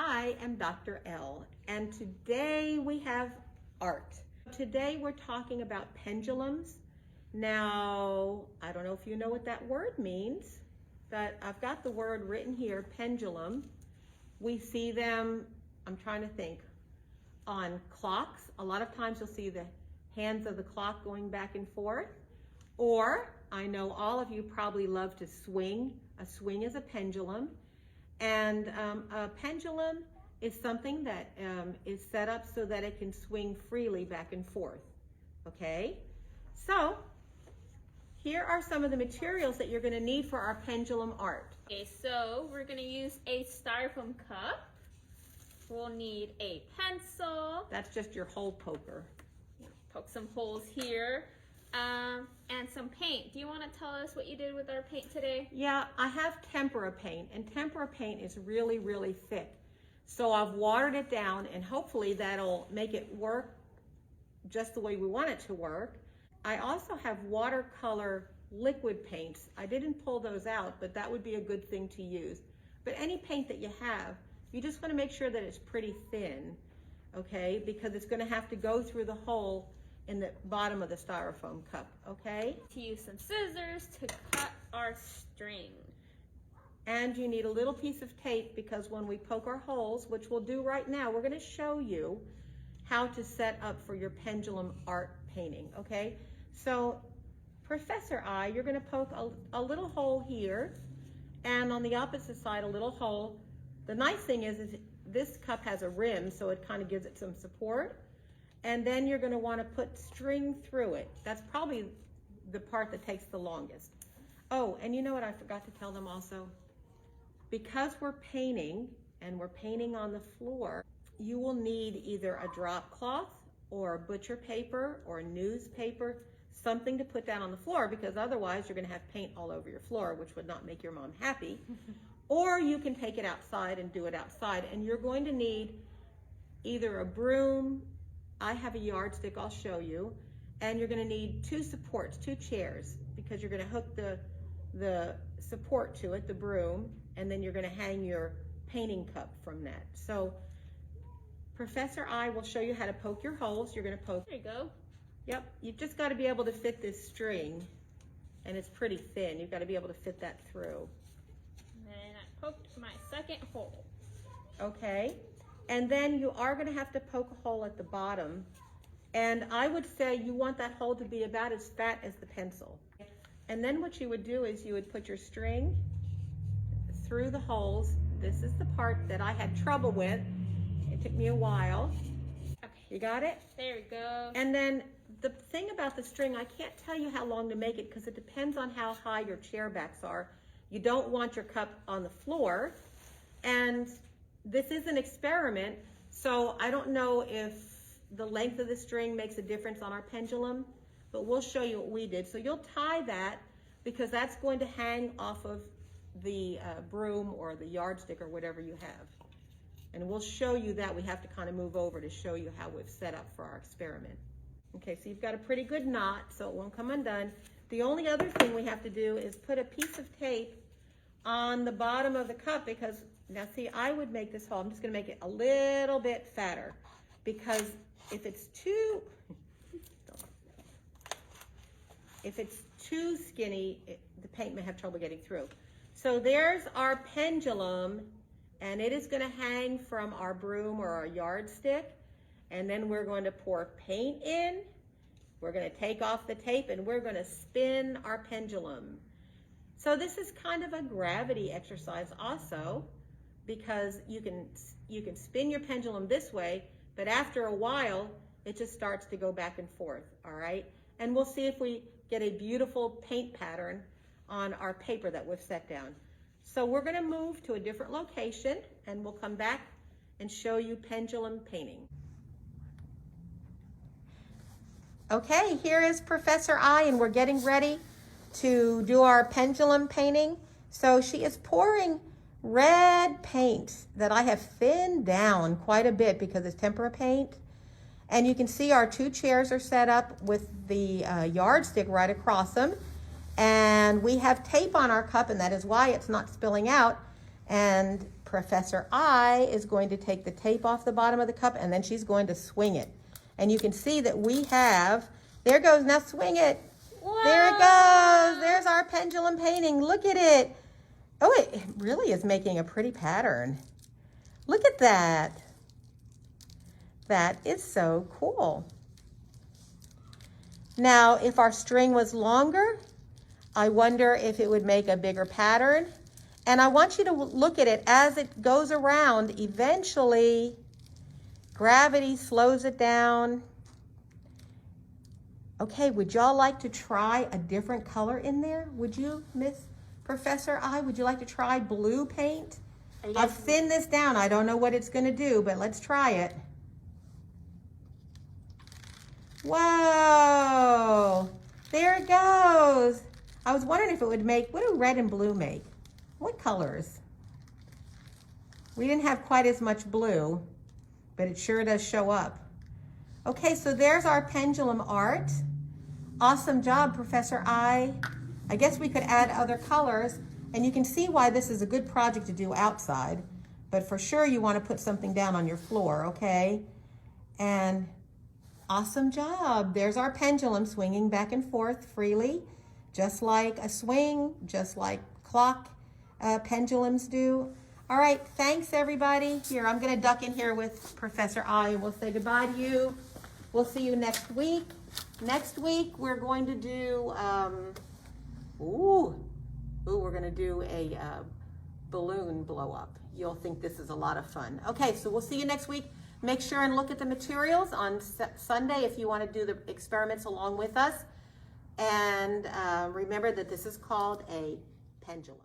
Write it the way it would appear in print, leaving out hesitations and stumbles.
I am Dr. L, and today we have art. Today we're talking about pendulums. Now, I don't know if you know what that word means, but I've got the word written here, pendulum. We see them, I'm trying to think, on clocks. A lot of times you'll see the hands of the clock going back and forth. Or, I know all of you probably love to swing. A swing is a pendulum. And a pendulum is something that is set up so that it can swing freely back and forth, okay? So, here are some of the materials that you're gonna need for our pendulum art. Okay, so we're gonna use a styrofoam cup. We'll need a pencil. That's just your hole poker. Poke some holes here. And some paint. Do you want to tell us what you did with our paint today? Yeah, I have tempera paint, and tempera paint is really, really thick. So I've watered it down, and hopefully that'll make it work just the way we want it to work. I also have watercolor liquid paints. I didn't pull those out, but that would be a good thing to use. But any paint that you have, you just want to make sure that it's pretty thin, okay? Because it's going to have to go through the hole in the bottom of the styrofoam cup, okay? To use some scissors to cut our string. And you need a little piece of tape because when we poke our holes, which we'll do right now, we're gonna show you how to set up for your pendulum art painting, okay? So, Professor I, you're gonna poke a little hole here, and on the opposite side, a little hole. The nice thing is this cup has a rim, so it kind of gives it some support. And then you're going to want to put string through it. That's probably the part that takes the longest. Oh, and you know what I forgot to tell them also? Because we're painting, and we're painting on the floor, you will need either a drop cloth or a butcher paper or a newspaper, something to put down on the floor, because otherwise you're going to have paint all over your floor, which would not make your mom happy. Or you can take it outside and do it outside, and you're going to need either a broom. I have a yardstick, I'll show you, and you're gonna need two supports, two chairs, because you're gonna hook the support to it, the broom, and then you're gonna hang your painting cup from that. So, Professor I will show you how to poke your holes. You're gonna poke. There you go. Yep, you've just gotta be able to fit this string, and it's pretty thin. You've gotta be able to fit that through. And then I poked my second hole. Okay. And then you are going to have to poke a hole at the bottom. And I would say you want that hole to be about as fat as the pencil. And then what you would do is you would put your string through the holes. This is the part that I had trouble with. It took me a while. Okay, you got it? There we go. And then the thing about the string, I can't tell you how long to make it because it depends on how high your chair backs are. You don't want your cup on the floor. And this is an experiment, so I don't know if the length of the string makes a difference on our pendulum, but we'll show you what we did. So you'll tie that because that's going to hang off of the broom or the yardstick or whatever you have. And we'll show you that. We have to kind of move over to show you how we've set up for our experiment. Okay, so you've got a pretty good knot, so it won't come undone. The only other thing we have to do is put a piece of tape on the bottom of the cup because now see, I would make this hole, I'm just gonna make it a little bit fatter because if it's too skinny, the paint may have trouble getting through. So there's our pendulum, and it is gonna hang from our broom or our yardstick, and then we're going to pour paint in, we're gonna take off the tape, and we're gonna spin our pendulum. So this is kind of a gravity exercise also, because you can spin your pendulum this way, but after a while, it just starts to go back and forth, all right? And we'll see if we get a beautiful paint pattern on our paper that we've set down. So we're gonna move to a different location, and we'll come back and show you pendulum painting. Okay, here is Professor I, and we're getting ready to do our pendulum painting. So she is pouring red paint that I have thinned down quite a bit because it's tempera paint. And you can see our two chairs are set up with the yardstick right across them. And we have tape on our cup, and that is why it's not spilling out. And Professor I is going to take the tape off the bottom of the cup, and then she's going to swing it. And you can see that we have, there it goes, now swing it. Wow. There it goes. There's our pendulum painting. Look at it. Oh, it really is making a pretty pattern. Look at that. That is so cool. Now, if our string was longer, I wonder if it would make a bigger pattern. And I want you to look at it as it goes around. Eventually, gravity slows it down. Okay, would y'all like to try a different color in there? Would you, Miss Professor I? Would you like to try blue paint? I've thinned this down. I don't know what it's going to do, but let's try it. Whoa, there it goes. I was wondering if it would make, what do red and blue make? What colors? We didn't have quite as much blue, but it sure does show up. Okay, so there's our pendulum art. Awesome job, Professor I. I guess we could add other colors, and you can see why this is a good project to do outside, but for sure you want to put something down on your floor, okay? And awesome job. There's our pendulum swinging back and forth freely, just like a swing, just like clock pendulums do. All right, thanks everybody. Here, I'm gonna duck in here with Professor I, and we'll say goodbye to you. We'll see you next week. Next week, we're going to do, we're gonna do a balloon blow up. You'll think this is a lot of fun. Okay, so we'll see you next week. Make sure and look at the materials on Sunday if you want to do the experiments along with us. And remember that this is called a pendulum.